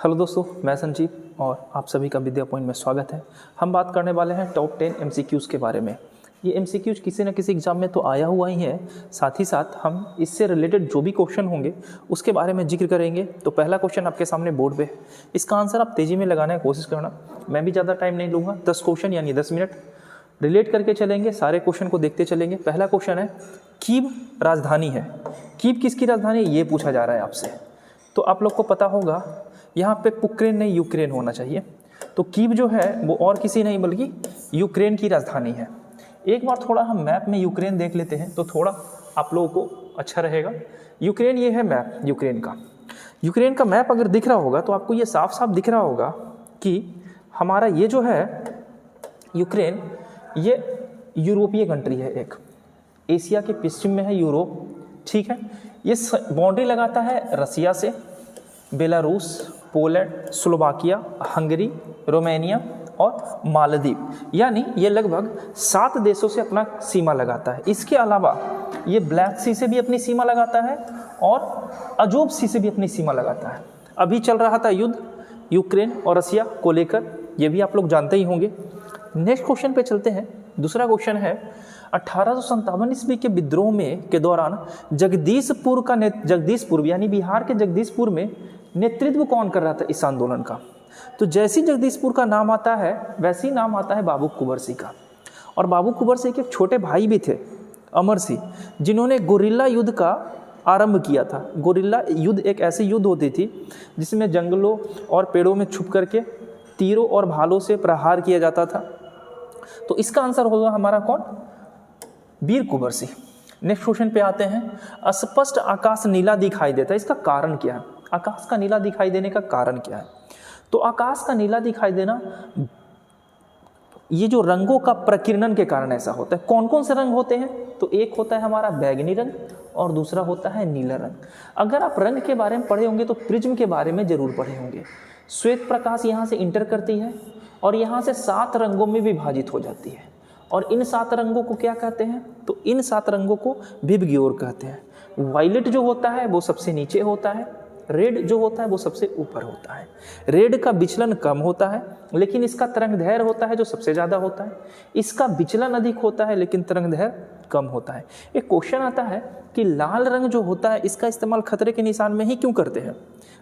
Hello दोस्तों, मैं संजीव और आप सभी का विद्या पॉइंट में स्वागत है। हम बात करने वाले हैं टॉप 10 MCQs के बारे में। ये MCQs किसी न किसी एग्जाम में तो आया हुआ ही है, साथ ही साथ हम इससे रिलेटेड जो भी क्वेश्चन होंगे उसके बारे में जिक्र करेंगे। तो पहला क्वेश्चन आपके सामने बोर्ड पे है, इसका आंसर आप तेज़ी में लगाने की कोशिश करना। मैं भी ज़्यादा टाइम नहीं लूँगा, 10 क्वेश्चन यानी 10 मिनट रिलेट करके चलेंगे, सारे क्वेश्चन को देखते चलेंगे। पहला क्वेश्चन है, कीव राजधानी है। कीव किसकी राजधानी है ये पूछा जा रहा है आपसे। तो आप लोग को पता होगा यहाँ पे पुक्रेन नहीं यूक्रेन होना चाहिए। तो कीव जो है वो और किसी नहीं बल्कि यूक्रेन की राजधानी है। एक बार थोड़ा हम मैप में यूक्रेन देख लेते हैं तो थोड़ा आप लोगों को अच्छा रहेगा। यूक्रेन ये है मैप यूक्रेन का मैप अगर दिख रहा होगा तो आपको ये साफ साफ दिख रहा होगा कि हमारा ये जो है यूक्रेन ये यूरोपीय कंट्री है, एक एशिया के पश्चिम में है यूरोप, ठीक है। ये बाउंड्री लगाता है रसिया से, Belarus, Poland, Slovakia, Hungary, Romania और मालदीव, यानी ये लगभग 7 देशों से अपना सीमा लगाता है। इसके अलावा ये ब्लैक सी से भी अपनी सीमा लगाता है और अजोब सी से भी अपनी सीमा लगाता है। अभी चल रहा था युद्ध यूक्रेन और रसिया को लेकर, ये भी आप लोग जानते ही होंगे। नेक्स्ट क्वेश्चन पे चलते हैं। दूसरा क्वेश्चन है, 1857 ईस्वी के विद्रोह में के दौरान जगदीशपुर यानी बिहार के जगदीशपुर में नेतृत्व कौन कर रहा था इस आंदोलन का। तो जैसी जगदीशपुर का नाम आता है वैसे ही नाम आता है बाबू कुंवर सिंह का। और बाबू कुंवर सिंह के एक छोटे भाई भी थे, अमर सिंह, जिन्होंने गोरिल्ला युद्ध का आरंभ किया था। गोरिल्ला युद्ध एक ऐसी युद्ध होती थी जिसमें जंगलों और पेड़ों में छुप करके तीरों और भालों से प्रहार किया जाता था। तो इसका आंसर होगा हमारा कौन, वीर कुंवर सिंह। नेक्स्ट क्वेश्चन पे आते हैं। अस्पष्ट आकाश नीला दिखाई देता है, इसका कारण क्या है। आकाश का नीला दिखाई देने का कारण क्या है। तो आकाश का नीला दिखाई देना ये जो रंगों का प्रकीर्णन के कारण ऐसा होता है। कौन कौन से रंग होते हैं, तो एक होता है हमारा बैगनी रंग और दूसरा होता है नीला रंग। अगर आप रंग के बारे में पढ़े होंगे तो प्रिज्म के बारे में जरूर पढ़े होंगे। श्वेत प्रकाश यहाँ से इंटर करती है और यहाँ से 7 रंगों में विभाजित हो जाती है। और इन 7 रंगों को क्या कहते हैं, तो इन 7 रंगों को विबग्योर कहते हैं। वायलेट जो होता है वो सबसे नीचे होता है, रेड जो होता है वो सबसे ऊपर होता है। रेड का विचलन कम होता है लेकिन इसका तरंगदैर्घ्य होता है जो सबसे ज़्यादा होता है। इसका विचलन अधिक होता है लेकिन तरंगदैर्घ्य कम होता है। एक क्वेश्चन आता है कि लाल रंग जो होता है इसका इस्तेमाल खतरे के निशान में ही क्यों करते हैं,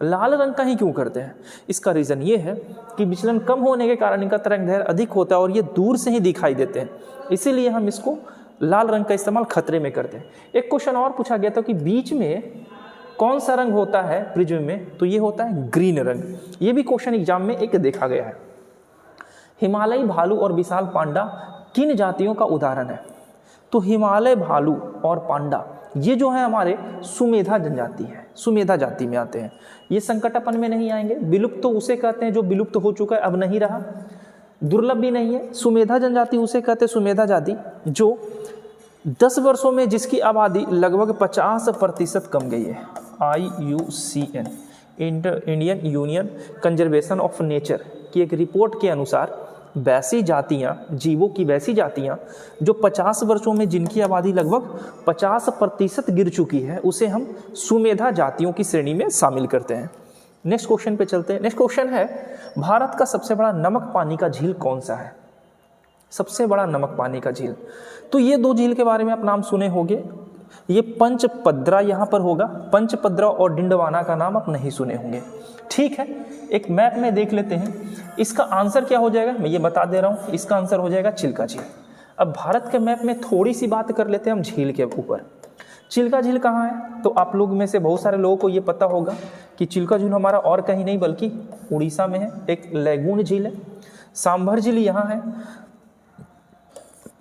लाल रंग का ही क्यों करते हैं। इसका रीज़न ये है कि विचलन कम होने के कारण इनका तरंगदैर्घ्य अधिक होता है और ये दूर से ही दिखाई देते हैं, इसीलिए हम इसको लाल रंग का इस्तेमाल खतरे में करते हैं। एक क्वेश्चन और पूछा गया था कि बीच में कौन सा रंग होता है प्रिज्म में, तो ये होता है ग्रीन रंग। ये भी क्वेश्चन एग्जाम में एक देखा गया है। हिमालयी भालू और विशाल पांडा किन जातियों का उदाहरण है, तो हिमालय भालू और पांडा ये जो है हमारे सुमेधा जनजाति है, सुमेधा जाति में आते हैं। ये संकटापन में नहीं आएंगे। विलुप्त तो उसे कहते हैं जो विलुप्त हो चुका है, अब नहीं रहा, दुर्लभ भी नहीं है। सुमेधा जनजाति उसे कहते हैं, सुमेधा जाति जो 10 वर्षों में जिसकी आबादी लगभग 50% कम गई है। IUCN Indian union conservation of nature की एक रिपोर्ट के अनुसार वैसी जातियाँ, जीवों की वैसी जातियाँ जो 50 वर्षों में जिनकी आबादी लगभग 50% गिर चुकी है उसे हम सुमेधा जातियों की श्रेणी में शामिल करते हैं। नेक्स्ट क्वेश्चन पे चलते हैं। नेक्स्ट क्वेश्चन है, भारत का सबसे बड़ा नमक पानी का झील कौन सा है। सबसे बड़ा नमक पानी का झील, तो ये 2 झील के बारे में आप नाम सुने होंगे। ये पंचपद्रा यहाँ पर होगा, पंचपद्रा और डिंडवाना का नाम आप नहीं सुने होंगे, ठीक है। एक मैप में देख लेते हैं, इसका आंसर क्या हो जाएगा मैं ये बता दे रहा हूँ। इसका आंसर हो जाएगा चिल्का झील। अब भारत के मैप में थोड़ी सी बात कर लेते हैं हम झील के ऊपर। चिल्का झील कहाँ है, तो आप लोग में से बहुत सारे लोगों को ये पता होगा कि चिल्का झील हमारा और कहीं नहीं बल्कि उड़ीसा में है। एक लैगून झील है, सांभर झील यहाँ है,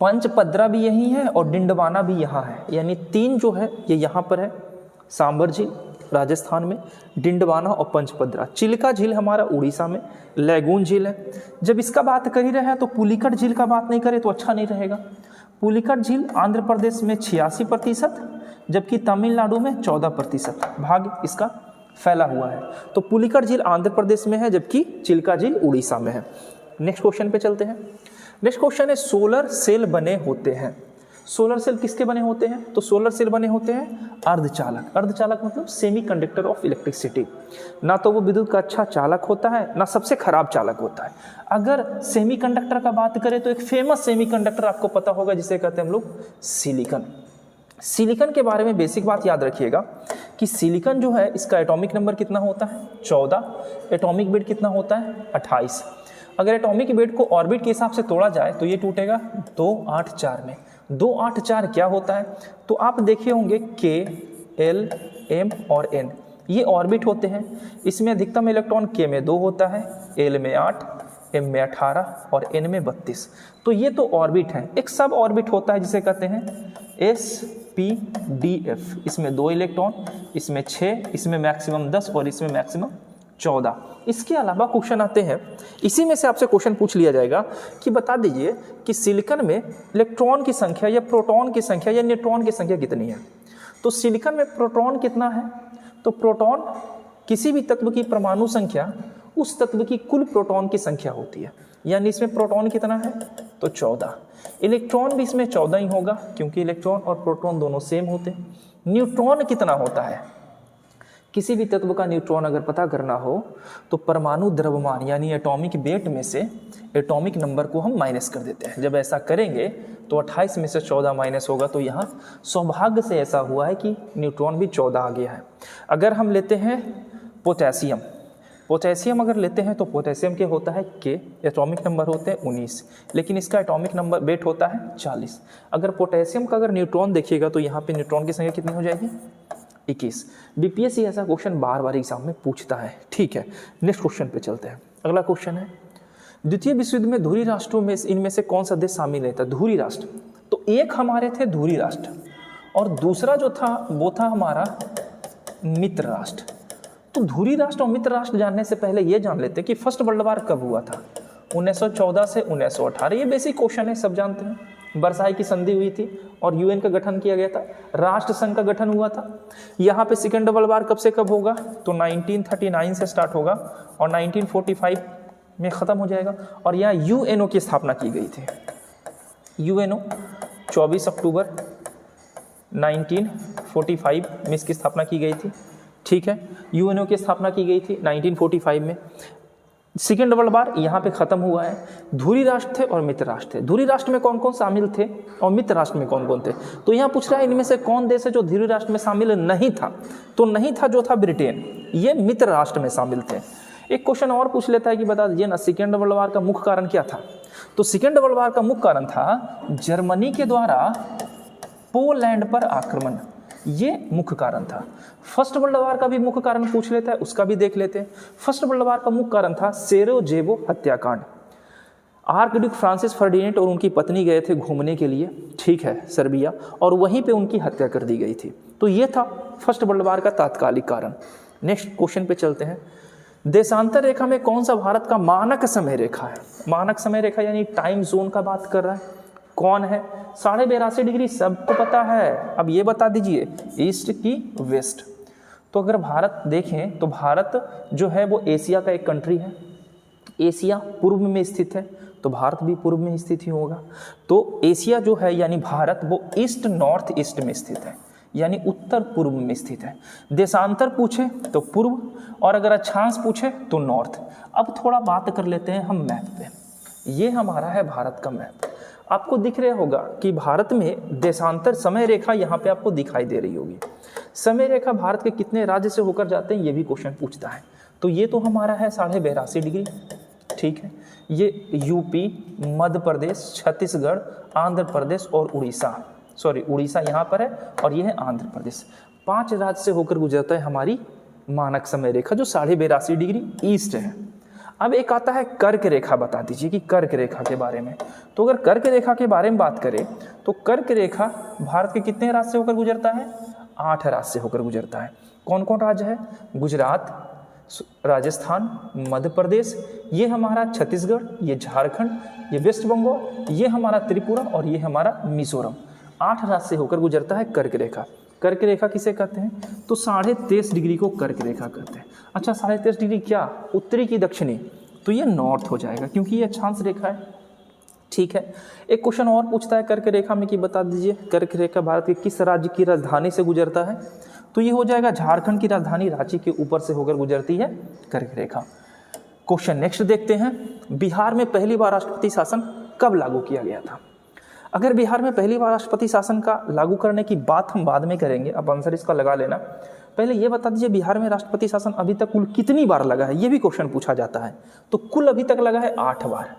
पंचपद्रा भी यही है और डिंडवाना भी यहाँ है, यानी 3 जो है ये यहाँ पर है। सांभर झील राजस्थान में, डिंडवाना और पंचपद्रा। चिल्का झील हमारा उड़ीसा में, लैगून झील है। जब इसका बात कर ही रहे हैं तो पुलिकट झील का बात नहीं करें तो अच्छा नहीं रहेगा। पुलिकट झील आंध्र प्रदेश में 86%, जबकि तमिलनाडु में 14% भाग इसका फैला हुआ है। तो पुलिकट झील आंध्र प्रदेश में है जबकि चिल्का झील उड़ीसा में है। नेक्स्ट क्वेश्चन पे चलते हैं। नेक्स्ट क्वेश्चन है, सोलर सेल बने होते हैं सोलर सेल किसके बने होते हैं? तो सोलर सेल बने होते हैं अर्धचालक। अर्धचालक मतलब सेमीकंडक्टर ऑफ इलेक्ट्रिसिटी। ना तो वो विद्युत का अच्छा चालक होता है, ना सबसे खराब चालक होता है। अगर सेमीकंडक्टर का बात करें तो एक फेमस सेमीकंडक्टर आपको पता होगा जिसे कहते हैं हम लोग सिलिकॉन। सिलिकॉन के बारे में बेसिक बात याद रखिएगा कि सिलिकॉन जो है इसका एटॉमिक नंबर कितना होता है? 14। एटॉमिक वेट कितना होता है? 28। अगर एटॉमिक वेट को ऑर्बिट के हिसाब से तोड़ा जाए तो ये टूटेगा 284 में। 284 क्या होता है? तो आप देखे होंगे K, L, M और N ये ऑर्बिट होते हैं। इसमें अधिकतम इलेक्ट्रॉन K में 2 होता है, L में 8, M में 18 और N में 32। तो ये तो ऑर्बिट है। एक सब ऑर्बिट होता है जिसे कहते हैं SPDF। इसमें 2 इलेक्ट्रॉन, इसमें 6, इसमें मैक्सिमम 10 और इसमें मैक्सिमम 14। इसके अलावा क्वेश्चन आते हैं, इसी में से आपसे क्वेश्चन पूछ लिया जाएगा कि बता दीजिए कि सिलिकॉन में इलेक्ट्रॉन की संख्या या प्रोटॉन की संख्या या न्यूट्रॉन की संख्या कितनी है? तो सिलिकॉन में प्रोटॉन कितना है? तो प्रोटॉन किसी भी तत्व की परमाणु संख्या उस तत्व की कुल प्रोटॉन की संख्या होती है। यानी इसमें प्रोटॉन कितना है? तो 14। इलेक्ट्रॉन भी इसमें 14 ही होगा क्योंकि इलेक्ट्रॉन और प्रोटॉन दोनों सेम होते हैं। न्यूट्रॉन कितना होता है? किसी भी तत्व का न्यूट्रॉन अगर पता करना हो तो परमाणु द्रव्यमान यानी एटॉमिक वेट में से एटॉमिक नंबर को हम माइनस कर देते हैं। जब ऐसा करेंगे तो 28 में से 14 माइनस होगा, तो यहाँ सौभाग्य से ऐसा हुआ है कि न्यूट्रॉन भी 14 आ गया है। अगर हम लेते हैं पोटेशियम, पोटेशियम अगर लेते हैं तो पोटेशियम के होता है K, एटॉमिक नंबर होते हैं 19, लेकिन इसका एटॉमिक नंबर वेट होता है 40। अगर पोटेशियम का अगर न्यूट्रॉन देखिएगा तो यहाँ पे न्यूट्रॉन की संख्या कितनी हो जाएगी? 21। बीपीएससी ऐसा क्वेश्चन बार बार एग्जाम में पूछता है। ठीक है, नेक्स्ट क्वेश्चन पे चलते हैं। अगला क्वेश्चन है, द्वितीय विश्व युद्ध में धुरी राष्ट्रों में इनमें से कौन सा देश शामिल रहता है? धुरी राष्ट्र। तो एक हमारे थे धुरी राष्ट्र और दूसरा जो था वो था हमारा मित्र राष्ट्र। तो धुरी राष्ट्र और मित्र राष्ट्र जानने से पहले ये जान लेते कि फर्स्ट वर्ल्ड वार कब हुआ था? 1914 से 1918। ये बेसिक क्वेश्चन है, सब जानते हैं। वर्साई की संधि हुई थी और यूएन का गठन किया गया था, राष्ट्र संघ का गठन हुआ था। यहाँ पे सेकेंड वर्ल्ड वार कब से कब होगा? तो 1939 से स्टार्ट होगा और 1945 में ख़त्म हो जाएगा। और यहाँ यूएनओ की स्थापना की गई थी। यूएनओ 24 अक्टूबर 1945 में इसकी स्थापना की गई थी। ठीक है, यूएनओ की स्थापना की गई थी 1945 में। सेकेंड वर्ल्ड वार यहाँ पे ख़त्म हुआ है। धुरी राष्ट्र थे और मित्र राष्ट्र थे। धुरी राष्ट्र में कौन कौन शामिल थे और मित्र राष्ट्र में कौन कौन थे? तो यहाँ पूछ रहा है इनमें से कौन देश है जो धुरी राष्ट्र में शामिल नहीं था? तो नहीं था जो था ब्रिटेन, ये मित्र राष्ट्र में शामिल थे। एक क्वेश्चन और पूछ लेता है कि बता दीजिए ना, सेकेंड वर्ल्ड वार का मुख्य कारण क्या था? तो सेकेंड वर्ल्ड वार का मुख्य कारण था जर्मनी के द्वारा पोलैंड पर आक्रमण, ये मुख्य कारण था। फर्स्ट वर्ल्ड वार का भी मुख्य कारण पूछ लेता है, उसका भी देख लेते हैं। फर्स्ट वर्ल्ड वार का मुख्य कारण था सेराजेवो हत्याकांड। आर्कड्यूक फ्रांसिस फर्डिनेंट और उनकी पत्नी गए थे घूमने के लिए, ठीक है, सर्बिया, और वहीं पे उनकी हत्या कर दी गई थी। तो ये था फर्स्ट वर्ल्ड वार का तात्कालिक कारण। नेक्स्ट क्वेश्चन पे चलते हैं। देशांतर रेखा में कौन सा भारत का मानक समय रेखा है? मानक समय रेखा यानी टाइम जोन का बात कर रहा है। कौन है? 82.5 डिग्री, सबको पता है। अब ये बता दीजिए ईस्ट की वेस्ट। तो अगर भारत देखें तो भारत जो है वो एशिया का एक कंट्री है। एशिया पूर्व में स्थित है तो भारत भी पूर्व में स्थित ही होगा। तो एशिया जो है यानी भारत वो ईस्ट नॉर्थ ईस्ट में स्थित है, यानी उत्तर पूर्व में स्थित है। देशांतर पूछे तो पूर्व और अगर अक्षांश पूछे तो नॉर्थ। अब थोड़ा बात कर लेते हैं हम मैप पे। ये हमारा है भारत का मैप। आपको दिख रहा होगा कि भारत में देशांतर समय रेखा यहाँ पे आपको दिखाई दे रही होगी। समय रेखा भारत के कितने राज्य से होकर जाते हैं ये भी क्वेश्चन पूछता है। तो ये तो हमारा है 82.5 डिग्री, ठीक है। ये यूपी, मध्य प्रदेश, छत्तीसगढ़, आंध्र प्रदेश और उड़ीसा, उड़ीसा यहाँ पर है और ये है आंध्र प्रदेश। 5 राज्य से होकर गुजरता है हमारी मानक समय रेखा जो 82.5 डिग्री ईस्ट है। अब एक आता है कर्क रेखा। बता दीजिए कि कर्क रेखा के बारे में। तो अगर कर्क रेखा के बारे में बात करें तो कर्क रेखा भारत के कितने राज्य से होकर गुजरता है? 8 राज्य से होकर गुजरता है। कौन कौन राज्य है? गुजरात, राजस्थान, मध्य प्रदेश, ये हमारा छत्तीसगढ़, ये झारखंड, ये वेस्ट बंगाल, ये हमारा त्रिपुरा और ये हमारा मिजोरम। 8 राज्य से होकर गुजरता है कर्क रेखा। कर्क रेखा किसे कहते हैं? तो 23.5 डिग्री को कर्क रेखा कहते हैं। अच्छा, 23.5 डिग्री क्या? उत्तरी की दक्षिणी, तो ये नॉर्थ हो जाएगा क्योंकि ये अक्षांश रेखा है, ठीक है। एक क्वेश्चन और पूछता है कर्क रेखा में कि बता दीजिए कर्क रेखा भारत के किस राज्य की राजधानी से गुजरता है। तो ये हो जाएगा झारखंड की राजधानी रांची के ऊपर से होकर गुजरती है कर्क रेखा। क्वेश्चन नेक्स्ट देखते हैं, बिहार में पहली बार राष्ट्रपति शासन कब लागू किया गया था। अगर बिहार में पहली बार राष्ट्रपति शासन का लागू करने की बात हम बाद में करेंगे, अब आंसर इसका लगा लेना। पहले ये बता दीजिए बिहार में राष्ट्रपति शासन अभी तक कुल कितनी बार लगा है, ये भी क्वेश्चन पूछा जाता है। तो कुल अभी तक लगा है 8 बार।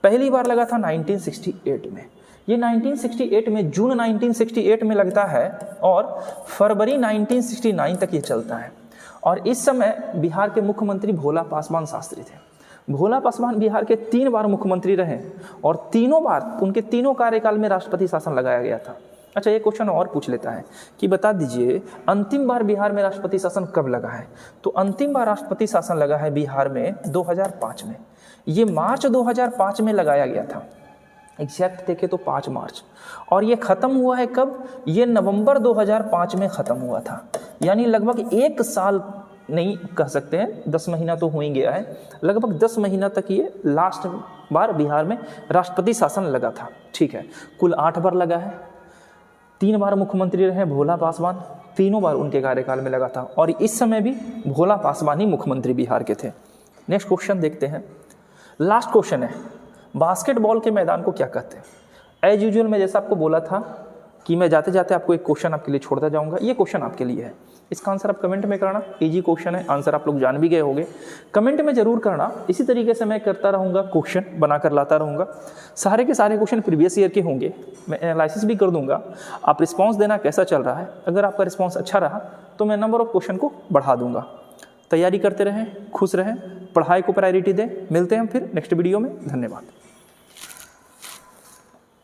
पहली बार लगा था 1968 में, ये 1968 में जून 1968 में लगता है और फरवरी 1969 तक ये चलता है। और इस समय बिहार के मुख्यमंत्री भोला पासवान शास्त्री थे। भोला पासवान बिहार के 3 बार मुख्यमंत्री रहे और तीनों बार उनके तीनों कार्यकाल में राष्ट्रपति शासन लगाया गया था। अच्छा, ये क्वेश्चन और पूछ लेता है कि बता दीजिए अंतिम बार बिहार में राष्ट्रपति शासन कब लगा है। तो अंतिम बार राष्ट्रपति शासन लगा है बिहार में 2005 में, ये मार्च 2005 में लगाया गया था। एग्जैक्ट देखे तो 5 मार्च। और ये ख़त्म हुआ है कब, ये नवंबर 2005 में ख़त्म हुआ था। यानी लगभग 1 साल नहीं कह सकते हैं, 10 महीना तो हो ही गया है, लगभग 10 महीना तक ये लास्ट बार बिहार में राष्ट्रपति शासन लगा था। ठीक है, कुल 8 बार लगा है। 3 बार मुख्यमंत्री रहे भोला पासवान, तीनों बार उनके कार्यकाल में लगा था और इस समय भी भोला पासवान ही मुख्यमंत्री बिहार के थे। नेक्स्ट क्वेश्चन देखते हैं, लास्ट क्वेश्चन है, बास्केटबॉल के मैदान को क्या कहते हैं। एज यूजुअल मैं जैसा आपको बोला था कि मैं जाते जाते आपको एक क्वेश्चन आपके लिए छोड़ता जाऊंगा, ये क्वेश्चन आपके लिए है। इसका आंसर आप कमेंट में करना, इजी क्वेश्चन है, आंसर आप लोग जान भी गए होंगे, कमेंट में जरूर करना। इसी तरीके से मैं करता रहूँगा, क्वेश्चन बनाकर लाता रहूँगा। सारे के सारे क्वेश्चन प्रीवियस ईयर के होंगे, मैं एनालिसिस भी कर दूंगा। आप रिस्पॉन्स देना कैसा चल रहा है, अगर आपका रिस्पॉन्स अच्छा रहा तो मैं नंबर ऑफ क्वेश्चन को बढ़ा दूंगा। तैयारी करते रहें, खुश रहें, पढ़ाई को प्रायोरिटी दें। मिलते हैं हम फिर नेक्स्ट वीडियो में। धन्यवाद।